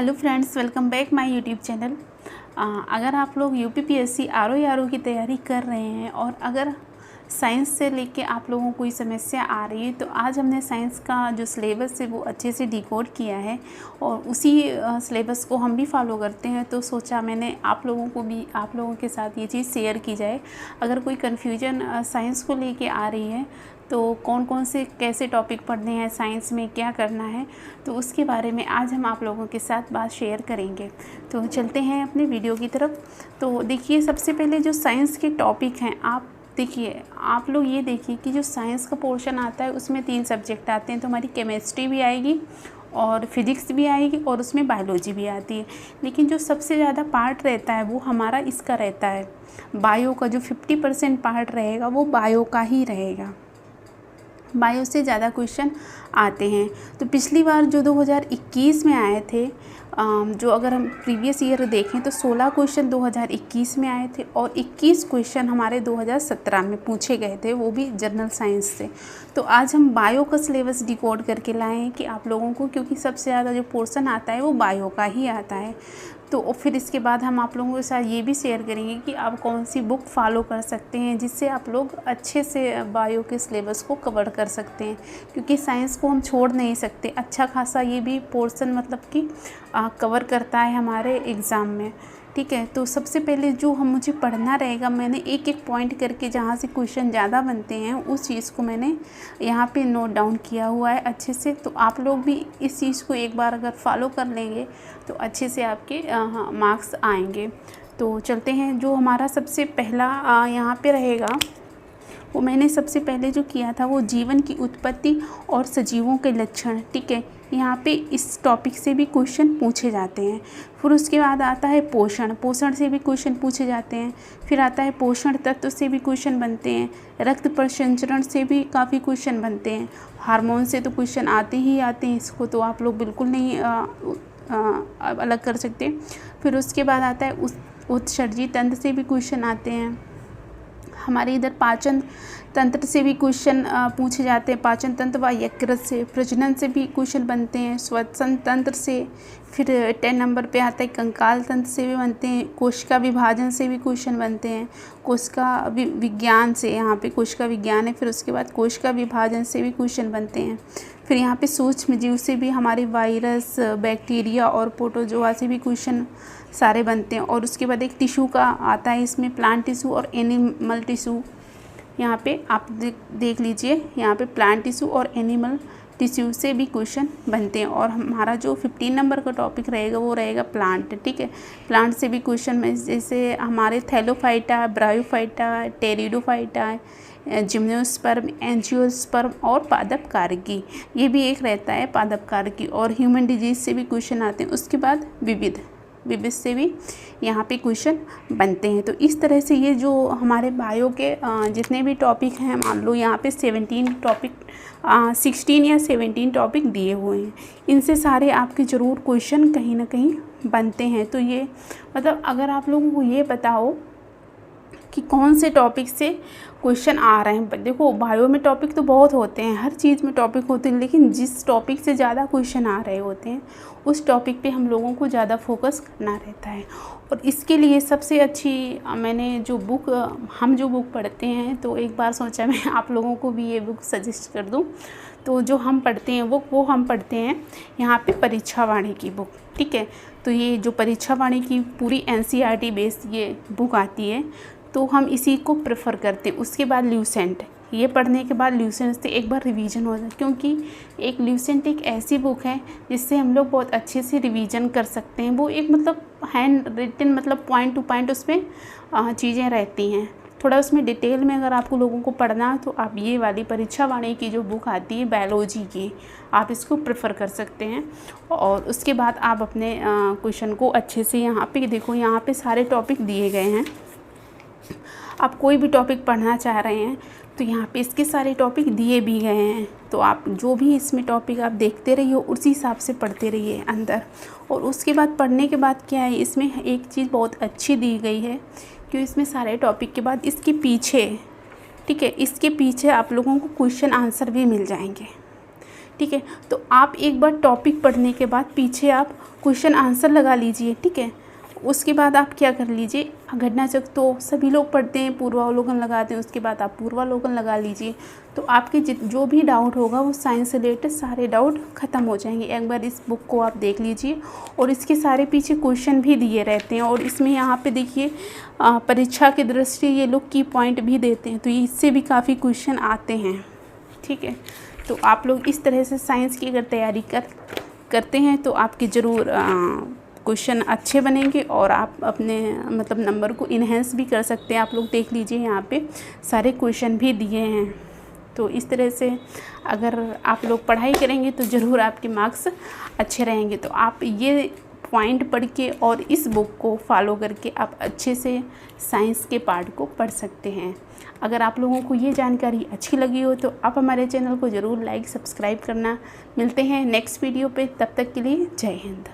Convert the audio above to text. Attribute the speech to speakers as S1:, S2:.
S1: Hello friends, welcome back my YouTube channel. अगर आप लोग यूपीपीएससी आरओ की तैयारी कर रहे हैं और अगर साइंस से लेके आप लोगों को कोई समस्या आ रही है तो आज हमने साइंस का जो सिलेबस है वो अच्छे से डिकोड किया है और उसी सिलेबस को हम भी फॉलो करते हैं। तो सोचा मैंने आप लोगों के साथ ये चीज़ शेयर की जाए। अगर कोई कन्फ्यूजन साइंस को लेके आ रही है तो कौन कौन से कैसे टॉपिक पढ़ने हैं, साइंस में क्या करना है, तो उसके बारे में आज हम आप लोगों के साथ बात शेयर करेंगे। तो चलते हैं अपने वीडियो की तरफ। तो देखिए, सबसे पहले जो साइंस के टॉपिक हैं, आप लोग ये देखिए कि जो साइंस का पोर्शन आता है उसमें 3 सब्जेक्ट आते हैं। तो हमारी केमिस्ट्री भी आएगी और फिज़िक्स भी आएगी और उसमें बायोलॉजी भी आती है। लेकिन जो सबसे ज़्यादा पार्ट रहता है वो हमारा इसका रहता है बायो का। जो 50% पार्ट रहेगा वो बायो का ही रहेगा। बायो से ज़्यादा क्वेश्चन आते हैं। तो पिछली बार जो 2021 में आए थे, जो अगर हम प्रीवियस ईयर देखें तो 16 क्वेश्चन 2021 में आए थे और 21 क्वेश्चन हमारे 2017 में पूछे गए थे, वो भी जनरल साइंस से। तो आज हम बायो का सिलेबस डिकोड करके लाए हैं कि आप लोगों को, क्योंकि सबसे ज़्यादा जो पोर्शन आता है वो बायो का ही आता है। तो फिर इसके बाद हम आप लोगों के साथ ये भी शेयर करेंगे कि आप कौन सी बुक फॉलो कर सकते हैं जिससे आप लोग अच्छे से बायो के सिलेबस को कवर कर सकते हैं, क्योंकि साइंस को हम छोड़ नहीं सकते। अच्छा खासा ये भी पोर्शन मतलब कि कवर करता है हमारे एग्ज़ाम में। ठीक है, तो सबसे पहले जो मुझे पढ़ना रहेगा, मैंने एक एक पॉइंट करके जहाँ से क्वेश्चन ज़्यादा बनते हैं उस चीज़ को मैंने यहाँ पे नोट डाउन किया हुआ है अच्छे से। तो आप लोग भी इस चीज़ को एक बार अगर फॉलो कर लेंगे तो अच्छे से आपके मार्क्स आएंगे। तो चलते हैं। जो हमारा सबसे पहला यहाँ पे रहेगा, वो मैंने सबसे पहले जो किया था वो जीवन की उत्पत्ति और सजीवों के लक्षण। ठीक है, यहाँ पे इस टॉपिक से भी क्वेश्चन पूछे जाते हैं। फिर उसके बाद आता है पोषण से भी क्वेश्चन पूछे जाते हैं। फिर आता है पोषण तत्व से भी क्वेश्चन बनते हैं। रक्त प्रसंचरण से भी काफ़ी क्वेश्चन बनते हैं। हार्मोन से तो क्वेश्चन आते ही आते हैं, इसको तो आप लोग बिल्कुल नहीं अलग कर सकते। फिर उसके बाद आता है उत्सर्जी तंत्र से भी क्वेश्चन आते हैं। हमारे इधर पाचन तंत्र से भी क्वेश्चन पूछे जाते हैं। पाचन तंत्र व यकृत से। प्रजनन से भी क्वेश्चन बनते हैं। श्वसन तंत्र से। फिर 10 नंबर पे आता है कंकाल तंत्र से भी बनते हैं। कोशिका विभाजन से भी क्वेश्चन बनते हैं। कोशिका विज्ञान से, यहाँ पे कोशिका विज्ञान है। फिर उसके बाद कोशिका विभाजन से भी क्वेश्चन बनते हैं। फिर यहाँ पे सूक्ष्म जीव से भी हमारे वायरस, बैक्टीरिया और प्रोटोजोआ से भी क्वेश्चन सारे बनते हैं। और उसके बाद एक टिश्यू का आता है, इसमें प्लांट टिश्यू और एनिमल टिश्यू। यहाँ पे आप देख लीजिए, यहाँ पे प्लांट टिश्यू और एनिमल टिश्यू से भी क्वेश्चन बनते हैं। और हमारा जो 15 नंबर का टॉपिक रहेगा वो रहेगा प्लांट। ठीक है, प्लांट से भी क्वेश्चन में जैसे हमारे Thallophyta, bryophyta, pteridophyta, gymnosperm, angiosperm और पादप कारकी, ये भी एक रहता है पादप कारकी। और ह्यूमन डिजीज से भी क्वेश्चन आते हैं। उसके बाद विविध से भी यहाँ पे क्वेश्चन बनते हैं। तो इस तरह से ये जो हमारे बायो के जितने भी टॉपिक हैं, मान लो यहाँ पे 16 या 17 टॉपिक दिए हुए हैं, इनसे सारे आपके ज़रूर क्वेश्चन कहीं ना कहीं बनते हैं। तो ये मतलब अगर आप लोगों को ये पता हो कि कौन से टॉपिक से क्वेश्चन आ रहे हैं। देखो, बायो में टॉपिक तो बहुत होते हैं, हर चीज़ में टॉपिक होते हैं, लेकिन जिस टॉपिक से ज़्यादा क्वेश्चन आ रहे होते हैं उस टॉपिक पे हम लोगों को ज़्यादा फोकस करना रहता है। और इसके लिए सबसे अच्छी मैंने जो बुक पढ़ते हैं, तो एक बार सोचा मैं आप लोगों को भी ये बुक सजेस्ट कर दूँ। तो जो हम पढ़ते हैं वो हम पढ़ते हैं यहाँ पे परीक्षा वाणी की बुक। ठीक है, तो ये जो परीक्षा वाणी की पूरी NCERT बेस्ड ये बुक आती है, तो हम इसी को प्रेफर करते हैं। उसके बाद ल्यूसेंट, ये पढ़ने के बाद ल्यूसेंट से एक बार रिवीजन हो जाए, क्योंकि एक ल्यूसेंट एक ऐसी बुक है जिससे हम लोग बहुत अच्छे से रिवीजन कर सकते हैं। वो एक मतलब हैंड रिटन, मतलब पॉइंट टू पॉइंट उसमें चीज़ें रहती हैं। थोड़ा उसमें डिटेल में अगर आपको लोगों को पढ़ना है तो आप ये वाली परीक्षा वाणी की जो बुक आती है बायोलॉजी की, आप इसको प्रेफर कर सकते हैं। और उसके बाद आप अपने क्वेश्चन को अच्छे से यहाँ पे देखो, यहाँ पे सारे टॉपिक दिए गए हैं। आप कोई भी टॉपिक पढ़ना चाह रहे हैं तो यहाँ पे इसके सारे टॉपिक दिए भी गए हैं। तो आप जो भी इसमें टॉपिक आप देखते रहिए, उसी हिसाब से पढ़ते रहिए अंदर। और उसके बाद पढ़ने के बाद क्या है, इसमें एक चीज़ बहुत अच्छी दी गई है कि इसमें सारे टॉपिक के बाद इसके पीछे, ठीक है, इसके पीछे आप लोगों को क्वेश्चन आंसर भी मिल जाएंगे। ठीक है। तो आप एक बार टॉपिक पढ़ने के बाद पीछे आप क्वेश्चन आंसर लगा लीजिए, ठीक है। उसके बाद आप क्या कर लीजिए, घटना चक्र तो सभी लोग पढ़ते हैं, पूर्वावलोकन लगाते हैं, उसके बाद आप पूर्वावलोकन लगा लीजिए। तो आपके जो भी डाउट होगा वो साइंस से रिलेटेड सारे डाउट ख़त्म हो जाएंगे। एक बार इस बुक को आप देख लीजिए, और इसके सारे पीछे क्वेश्चन भी दिए रहते हैं, और इसमें यहाँ पे देखिए परीक्षा की दृष्टि ये लोग की पॉइंट भी देते हैं, तो इससे भी काफ़ी क्वेश्चन आते हैं, ठीक है। तो आप लोग इस तरह से साइंस की अगर तैयारी करते हैं तो आपके ज़रूर क्वेश्चन अच्छे बनेंगे, और आप अपने मतलब नंबर को इन्हेंस भी कर सकते हैं। आप लोग देख लीजिए यहाँ पे सारे क्वेश्चन भी दिए हैं। तो इस तरह से अगर आप लोग पढ़ाई करेंगे तो ज़रूर आपके मार्क्स अच्छे रहेंगे। तो आप ये पॉइंट पढ़ के और इस बुक को फॉलो करके आप अच्छे से साइंस के पार्ट को पढ़ सकते हैं। अगर आप लोगों को ये जानकारी अच्छी लगी हो तो आप हमारे चैनल को ज़रूर लाइक सब्सक्राइब करना। मिलते हैं नेक्स्ट वीडियो पे, तब तक के लिए जय हिंद।